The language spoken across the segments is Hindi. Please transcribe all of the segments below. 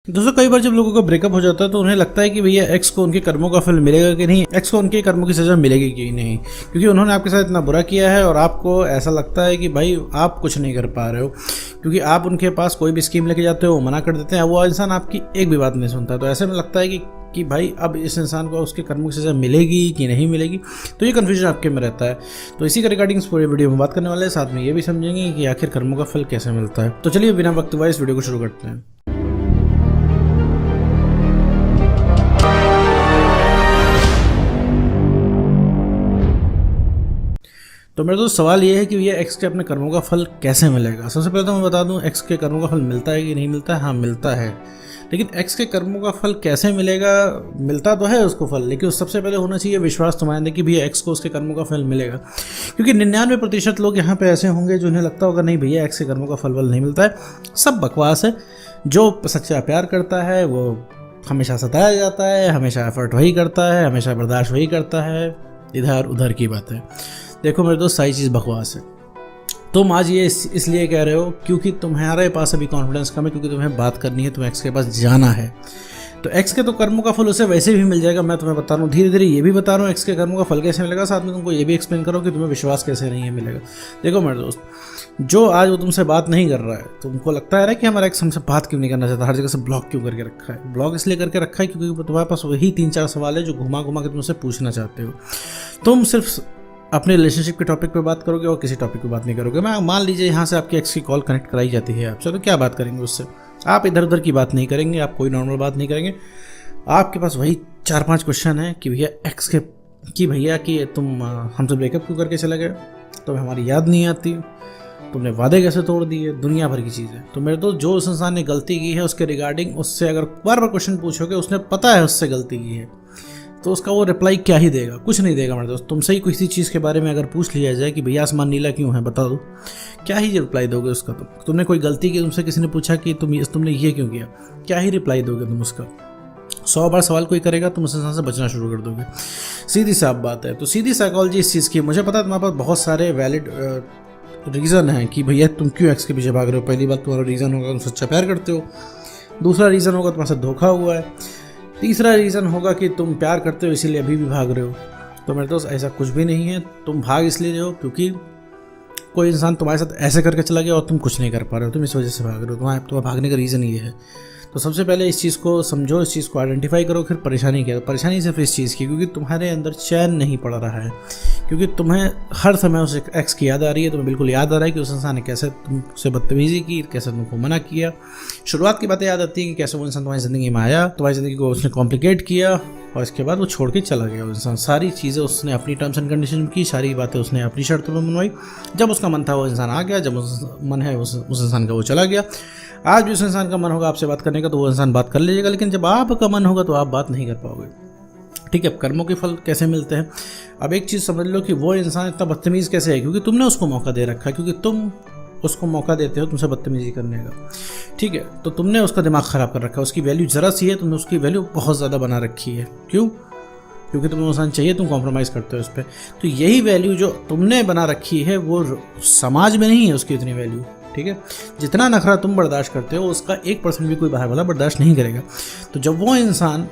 दोस्तों कई बार जब लोगों का ब्रेकअप हो जाता है तो उन्हें लगता है कि भैया एक्स को उनके कर्मों का फल मिलेगा कि नहीं, एक्स को उनके कर्मों की सजा मिलेगी कि नहीं, क्योंकि उन्होंने आपके साथ इतना बुरा किया है और आपको ऐसा लगता है कि भाई आप कुछ नहीं कर पा रहे हो, क्योंकि आप उनके पास कोई भी स्कीम लेके जाते हो, मना कर देते हैं, वो इंसान आपकी एक भी बात नहीं सुनता। तो ऐसे में लगता है कि भाई अब इस इंसान को उसके कर्मों की सजा मिलेगी कि नहीं मिलेगी, तो ये कन्फ्यूजन आपके में रहता है। तो इसी के रिगार्डिंग इस पूरे वीडियो में बात करने वाले हैं, साथ में ये भी समझेंगे कि आखिर कर्मों का फल कैसे मिलता है। तो चलिए बिना वक्त हुआ इस वीडियो को शुरू करते हैं। तो मेरा तो सवाल ये है कि भैया एक्स के अपने कर्मों का फल कैसे मिलेगा। सबसे पहले तो मैं बता दूं, एक्स के कर्मों का फल मिलता है कि नहीं मिलता है। हाँ मिलता है, लेकिन एक्स के कर्मों का फल कैसे मिलेगा, मिलता तो है उसको फल, लेकिन उस सबसे पहले होना चाहिए विश्वास तुम्हारे अंदर कि भैया एक्स को उसके कर्मों का फल मिलेगा। क्योंकि 99% लोग यहाँ पे ऐसे होंगे जो उन्हें लगता होगा नहीं भैया एक्स के कर्मों का फल नहीं मिलता है, सब बकवास है। जो सच्चा प्यार करता है वो हमेशा सताया जाता है, हमेशा एफर्ट वही करता है, हमेशा बर्दाश्त वही करता है, इधर उधर की बात है। देखो मेरे दोस्त, सारी चीज़ बकवास है। तुम आज ये इसलिए कह रहे हो क्योंकि तुम्हारे पास अभी कॉन्फिडेंस कम है, क्योंकि तुम्हें बात करनी है, तुम्हें एक्स के पास जाना है। तो एक्स के तो कर्मों का फल उसे वैसे भी मिल जाएगा। मैं तुम्हें बता रहा हूँ, धीरे धीरे ये भी बता रहा हूँ एक्स के कर्मों का फल कैसे मिलेगा, साथ में तुमको ये भी एक्सप्लेन करो कि तुम्हें विश्वास कैसे नहीं है मिलेगा। देखो मेरे दोस्त, जो आज वो तुमसे बात नहीं कर रहा है, तुमको लगता है ना कि हमारा एक्स हमसे बात क्यों नहीं करना चाहता, हर जगह से ब्लॉक क्यों करके रखा है। ब्लॉक इसलिए करके रखा है क्योंकि तुम्हारे पास वही 3-4 सवाल है जो घुमा घुमा के तुमसे पूछना चाहते हो। तुम सिर्फ अपने रिलेशनशिप के टॉपिक पे बात करोगे और किसी टॉपिक पे बात नहीं करोगे। मैं मान लीजिए यहाँ से आपकी एक्स की कॉल कनेक्ट कराई जाती है आपसे, तो क्या बात करेंगे उससे? आप इधर उधर की बात नहीं करेंगे, आप कोई नॉर्मल बात नहीं करेंगे। आपके पास वही 4-5 क्वेश्चन है कि भैया एक्स के कि भैया कि तुम हमसे ब्रेकअप क्यों करके चले गए, तुम्हें हमारी याद नहीं आती, तुमने वादे कैसे तोड़ दिए, दुनिया भर की चीज़ें। तो मेरे दोस्त, जो उस इंसान ने गलती की है उसके रिगार्डिंग उससे अगर बार बार क्वेश्चन पूछोगे, उसने पता है उससे गलती की है, तो उसका वो रिप्लाई क्या ही देगा? कुछ नहीं देगा मेरे दोस्त। तुमसे ही किसी चीज़ के बारे में अगर पूछ लिया जाए कि भैया आसमान नीला क्यों है, बता दो, क्या ही रिप्लाई दोगे उसका? तुमने कोई गलती की, तुमसे किसी ने पूछा कि तुमने ये क्यों किया, क्या ही रिप्लाई दोगे तुम उसका? 100 बार सवाल कोई करेगा, तुम उस इंसान से बचना शुरू कर दोगे। सीधी साफ बात है। तो सीधी साइकोलॉजी इस चीज़ की, मुझे पता है तुम्हारे पास बहुत सारे वैलिड रीज़न है कि भैया तुम क्यों एक्स के पीछे भाग रहे हो। पहली बात तुम्हारा रीज़न होगा तुम सच्चा प्यार करते हो, दूसरा रीज़न होगा तुम्हारे साथ धोखा हुआ है, तीसरा रीज़न होगा कि तुम प्यार करते हो इसीलिए अभी भी भाग रहे हो। तो मेरे दोस्त, ऐसा कुछ भी नहीं है। तुम भाग इसलिए रहे हो क्योंकि कोई इंसान तुम्हारे साथ ऐसे करके चला गया और तुम कुछ नहीं कर पा रहे हो, तुम इस वजह से भाग रहे हो। तुम्हारा भागने का रीज़न ये है। तो सबसे पहले इस चीज़ को समझो, इस चीज़ को आइडेंटिफाई करो, फिर परेशानी क्या है। परेशानी सिर्फ इस चीज़ की क्योंकि तुम्हारे अंदर चैन नहीं पड़ रहा है, क्योंकि तुम्हें हर समय उस एक्स की याद आ रही है। तुम्हें बिल्कुल याद आ रहा है कि उस इंसान ने कैसे तुमसे बदतमीजी की, कैसे तुमको मना किया। शुरुआत की बातें याद आती है कि कैसे वो इंसान तुम्हारी ज़िंदगी में आया, तुम्हारी ज़िंदगी को उसने कॉम्प्लिकेट किया और इसके बाद वो छोड़ के चला गया। वो इंसान सारी चीज़ें उसने अपनी टर्म्स एंड कंडीशन में की, सारी बातें उसने अपनी शर्तों में मनवाई। जब उसका मन था वो इंसान आ गया, जब मन है उस इंसान का वो चला गया। आज भी उस इंसान का मन होगा आपसे बात करने का तो वो इंसान बात कर लीजिएगा, लेकिन जब आपका मन होगा तो आप बात नहीं कर पाओगे। ठीक है, कर्मों के फल कैसे मिलते हैं? अब एक चीज़ समझ लो कि वो इंसान इतना बदतमीज़ कैसे है, क्योंकि तुमने उसको मौका दे रखा है, क्योंकि तुम उसको मौका देते हो तुमसे बदतमीजी करने का। ठीक है, तो तुमने उसका दिमाग ख़राब कर रखा है, उसकी वैल्यू ज़रा सी है, तुमने उसकी वैल्यू बहुत ज़्यादा बना रखी है। क्यों? क्योंकि तुम्हें इंसान चाहिए, तुम कॉम्प्रोमाइज़ करते हो उस पर। तो यही वैल्यू जो तुमने बना रखी है वो समाज में नहीं है उसकी इतनी वैल्यू। ठीक है, जितना नखरा तुम बर्दाश्त करते हो उसका 1% भी कोई बाहर वाला बर्दाश्त नहीं करेगा। तो जब वो इंसान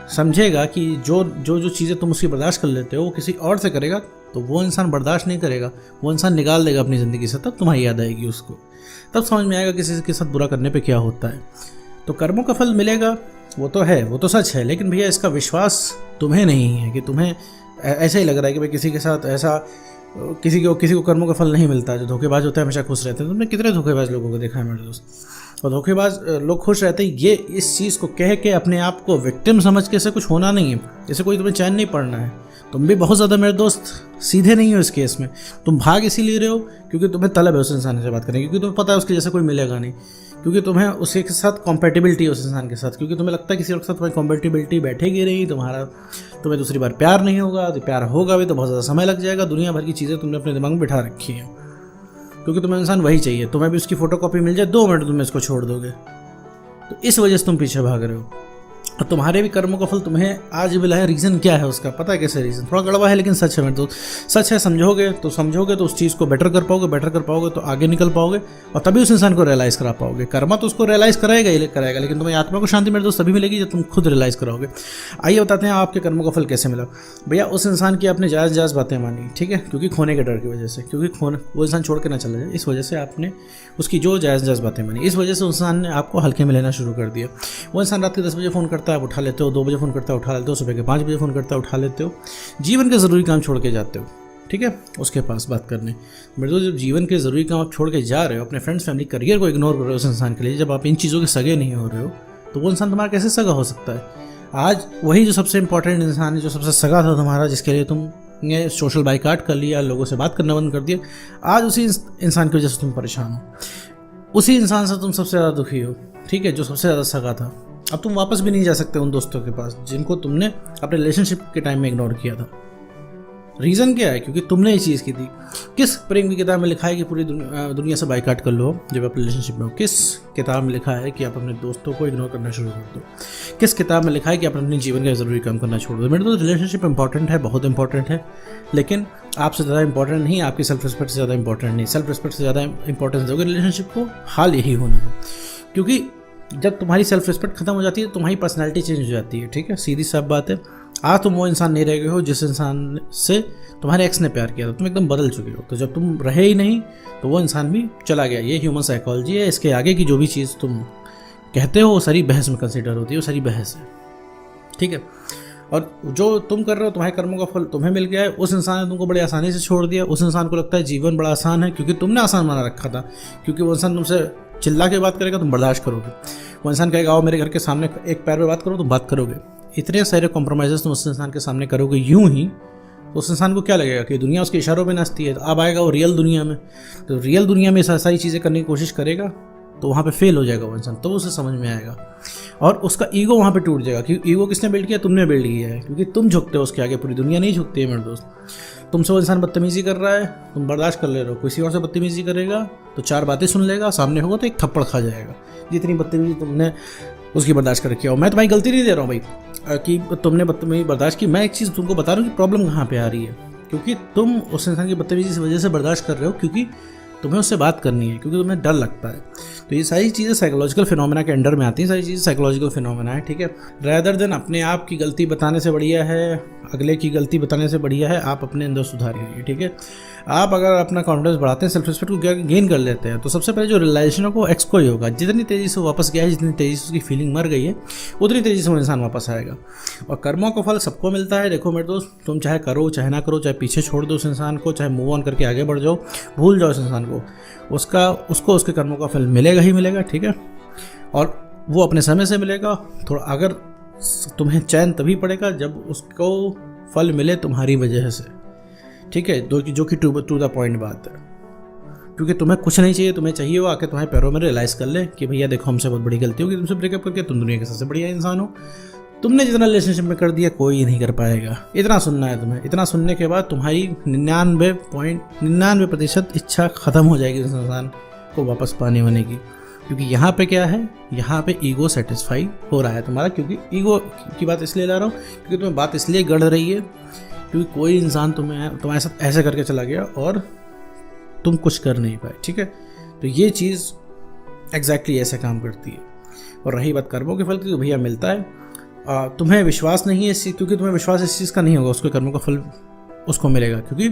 समझेगा कि जो चीज़ें तुम उसकी बर्दाश्त कर लेते हो वो किसी और से करेगा, तो वो इंसान बर्दाश्त नहीं करेगा, वो इंसान निकाल देगा अपनी ज़िंदगी से। तब तुम्हारी याद आएगी उसको, तब समझ में आएगा किसी के साथ बुरा करने पे क्या होता है। तो कर्मों का फल मिलेगा, वो तो है, वो तो सच है, लेकिन भैया इसका विश्वास तुम्हें नहीं है कि तुम्हें ऐसा ही लग रहा है कि भाई किसी के साथ ऐसा किसी को कर्मों का फल नहीं मिलता। जो धोखेबाज होता है हमेशा खुश रहते हैं। तुमने कितने धोखेबाज लोगों को देखा है मेरे दोस्त। और धोखेबाज लोग खुश रहते हैं, ये इस चीज़ को कह के अपने आप को विक्टिम समझ के, ऐसे कुछ होना नहीं है, जैसे कोई तुम्हें चैन नहीं पड़ना है। तुम भी बहुत ज़्यादा मेरे दोस्त सीधे नहीं हो इस केस में। तुम भाग इसीलिए रहे हो क्योंकि तुम्हें तलब है उस इंसान से बात करने की, क्योंकि तुम्हें पता है उसके जैसे कोई मिलेगा नहीं, क्योंकि तुम्हें उसके साथ कॉम्पेटिबिलिटी है उस इंसान के साथ, क्योंकि तुम्हें लगता है किसी और के साथ तुम्हारी कॉम्पेटिबिलिटी बैठेगी नहीं, तुम्हें दूसरी बार प्यार नहीं होगा, तो प्यार होगा भी तो बहुत ज़्यादा समय लग जाएगा। दुनिया भर की चीज़ें तुमने अपने दिमाग में बिठा रखी हैं, क्योंकि तुम्हें इंसान वही चाहिए। तुम्हें भी उसकी फ़ोटो कॉपी मिल जाए 2 मिनट तुम इसको छोड़ दोगे, तो इस वजह से तुम पीछे भाग रहे हो। और तुम्हारे भी कर्मों का फल तुम्हें आज मिला है। रीज़न क्या है उसका, पता है कैसे? रीज़न थोड़ा गड़बड़ा है लेकिन सच है मेरे दोस्त, सच है। समझोगे तो उस चीज़ को बेटर कर पाओगे तो आगे निकल पाओगे और तभी उस इंसान को रियलाइज़ करा पाओगे। कर्मा तो उसको रियलाइज़ कराएगा ही कराएगा, लेकिन तुम्हें आत्मा को शांति मेरे दोस्त तभी मिलेगी जब तुम खुद रियलाइज़ कराओगे। आइए बताते हैं आपके कर्मों का फल कैसे मिला। भैया उस इंसान की आपने जायज़ बातें मानी, ठीक है, क्योंकि खोने के डर की वजह से, क्योंकि वो इंसान छोड़ के ना चला जाए, इस वजह से आपने उसकी जो जायज़ बातें मानी, इस वजह से उस इंसान ने आपको हल्के में लेना शुरू कर दिया। वो इंसान रात के 10 बजे फ़ोन करता है, आप उठा लेते हो, 2 बजे फ़ोन करता है, उठा लेते हो, सुबह के 5 बजे फ़ोन करता है, उठा लेते हो। जीवन के ज़रूरी काम छोड़ के जाते हो, ठीक है, उसके पास बात करने। मेरे दोस्त जब जीवन के ज़रूरी काम आप छोड़ के जा रहे हो, अपने फ्रेंड्स फैमिली करियर को इग्नोर कर रहे हो उस इंसान के लिए, जब आप इन चीज़ों के सगे नहीं हो रहे हो तो वो इंसान तुम्हारा कैसे सगा हो सकता है? आज वही जो सबसे इंपॉर्टेंट इंसान है, जो सबसे सगा था तुम्हारा, जिसके लिए तुमने सोशल बाइकाट कर लिया, लोगों से बात करना बंद कर दिया, आज उसी इंसान की वजह से तुम परेशान हो, उसी इंसान से तुम सबसे ज़्यादा दुखी हो, ठीक है, जो सबसे ज़्यादा सगा था। अब तुम वापस भी नहीं जा सकते उन दोस्तों के पास जिनको तुमने अपने रिलेशनशिप के टाइम में इग्नोर किया था। रीज़न क्या है? क्योंकि तुमने ये चीज़ की थी। किस प्रेम की किताब में लिखा है कि पूरी दुनिया से बाइकाट कर लो जब आप रिलेशनशिप में हो? किस किताब में लिखा है कि आप अपने दोस्तों को इग्नोर करना शुरू कर दो? किस किताब में लिखा है कि आप अपने जीवन का ज़रूरी काम करना छोड़ दो? मेरे तो रिलेशनशिप इंपॉर्टेंट है, बहुत इंपॉर्टेंट है, लेकिन आपसे ज़्यादा इंपॉर्टेंट नहीं, आपकी सेल्फ रिस्पेक्ट से ज़्यादा इंपॉर्टेंट नहीं। सेल्फ रिस्पेक्ट से ज़्यादा इंपॉर्टेंस दोगे रिलेशनशिप को, हाल यही होना है। क्योंकि जब तुम्हारी सेल्फ रिस्पेक्ट खत्म हो जाती है, तुम्हारी पर्सनैलिटी चेंज हो जाती है, ठीक है, सीधी सी बात है। आज तुम वो इंसान नहीं रह गए हो जिस इंसान से तुम्हारे एक्स ने प्यार किया था, तुम एकदम बदल चुके हो। तो जब तुम रहे ही नहीं तो वो इंसान भी चला गया। ये ह्यूमन साइकोलॉजी है। इसके आगे की जो भी चीज़ तुम कहते हो वो सारी बहस में कंसिडर होती है, वो सारी बहस है, ठीक है। और जो तुम कर रहे हो, तुम्हारे कर्मों का फल तुम्हें मिल गया है। उस इंसान ने तुमको बड़े आसानी से छोड़ दिया। उस इंसान को लगता है जीवन बड़ा आसान है, क्योंकि तुमने आसान माना रखा था। क्योंकि वो इंसान तुमसे चिल्ला के बात करेगा, तुम बर्दाश्त करोगे। वो इंसान कहेगा आओ मेरे घर के सामने एक पैर पे बात करो, तुम बात करोगे। इतने सारे कॉम्प्रोमाइज़ तुम उस इंसान के सामने करोगे यूं ही, तो उस इंसान को क्या लगेगा कि दुनिया उसके इशारों पे नाचती है। तो अब आएगा वो रियल दुनिया में, तो रियल दुनिया में सारी चीज़ें करने की कोशिश करेगा, तो वहाँ पे फेल हो जाएगा वो इंसान। तो उसे समझ में आएगा और उसका ईगो वहाँ पे टूट जाएगा। क्योंकि ईगो किसने बिल्ड किया? तुमने बिल्ड किया है। क्योंकि तुम झुकते हो उसके आगे, पूरी दुनिया नहीं झुकती है मेरे दोस्त। तुमसे वो इंसान बदतमीजी कर रहा है, तुम बर्दाश्त कर ले रहे हो। किसी और से बदतमीजी करेगा तो 4 बातें सुन लेगा, सामने होगा तो एक थप्पड़ खा जाएगा। जितनी बदतमीजी तुमने उसकी बर्दाश्त कर रखी है। और मैं तुम्हारी गलती नहीं दे रहा हूँ भाई कि तुमने बदतमीजी बर्दाश्त की। मैं एक चीज़ तुमको बता रहा हूँ कि प्रॉब्लम कहाँ पे आ रही है। क्योंकि तुम उस इंसान की बदतमीजी की वजह से बर्दाश्त कर रहे हो, क्योंकि तुम्हें उससे बात करनी है, क्योंकि तुम्हें डर लगता है। तो ये सारी चीज़ें साइकोलॉजिकल फिनोमेना के अंडर में आती हैं। सारी चीज़ें साइकोलॉजिकल फिनोमेना है, ठीक है। रैदर देन अपने आप की गलती बताने से बढ़िया है, अगले की गलती बताने से बढ़िया है आप अपने अंदर सुधारिए, ठीक है। आप अगर अपना कॉन्फिडेंस बढ़ाते हैं, सेल्फ रिस्पेक्ट को गेन कर लेते हैं, तो सबसे पहले जो रियलाइजेशन है वो एक्स को ही होगा। जितनी तेज़ी से वापस गया है, जितनी तेज़ी से उसकी फीलिंग मर गई है, उतनी तेज़ी से वो इंसान वापस आएगा। और कर्मों का फल सबको मिलता है। देखो मेरे दोस्त, तुम चाहे करो चाहे ना करो, चाहे पीछे छोड़ दो उस इंसान को, चाहे मूव ऑन करके आगे बढ़ जाओ, भूल जाओ उस इंसान को, उसको उसके कर्मों का फल मिलेगा ही मिलेगा, ठीक है। और वो अपने समय से मिलेगा। थोड़ा अगर तुम्हें चैन तभी पड़ेगा जब उसको फल मिले तुम्हारी वजह से, ठीक है, जो कि टू द पॉइंट बात है। क्योंकि तुम्हें कुछ नहीं चाहिए, तुम्हें चाहिए वो आके तुम्हारे पैरों में रियलाइज़ कर ले कि भैया देखो हमसे बहुत बड़ी गलती होगी तुमसे ब्रेकअप करके, तुम दुनिया के सबसे बढ़िया इंसान हो। तुमने जितना रिलेशनशिप में कर दिया कोई नहीं कर पाएगा। इतना सुनना है तुम्हें। इतना सुनने के बाद तुम्हारी 99% इच्छा ख़त्म हो जाएगी उस इंसान को वापस पाने होने की। क्योंकि यहाँ पे क्या है, यहाँ पे ईगो सेटिस्फाई हो रहा है तुम्हारा। क्योंकि ईगो की बात इसलिए ला रहा हूँ क्योंकि तुम्हें बात इसलिए गढ़ रही है क्योंकि कोई इंसान तुम्हारे साथ ऐसे करके चला गया और तुम कुछ कर नहीं पाए, ठीक है। तो ये चीज़ एग्जैक्टली ऐसे काम करती है। और रही बात कर्मों के फल की, तो भैया मिलता है। तुम्हें विश्वास नहीं है इस चीज़, क्योंकि तुम्हें विश्वास इस चीज़ का नहीं होगा उसके कर्मों का फल उसको मिलेगा, क्योंकि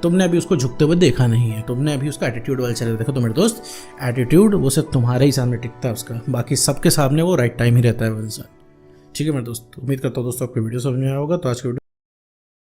तुमने अभी उसको झुकते हुए देखा नहीं है। तुमने अभी उसका एटीट्यूड वाला चल देखो। तो मेरे दोस्त, एटीट्यूड वो सिर्फ तुम्हारे ही सामने टिकता है उसका, बाकी सबके सामने वो राइट टाइम ही रहता है वो इंसान, ठीक है मेरे दोस्त। उम्मीद करता हूँ दोस्तों आपको वीडियो समझ में आया होगा। तो आज की वीडियो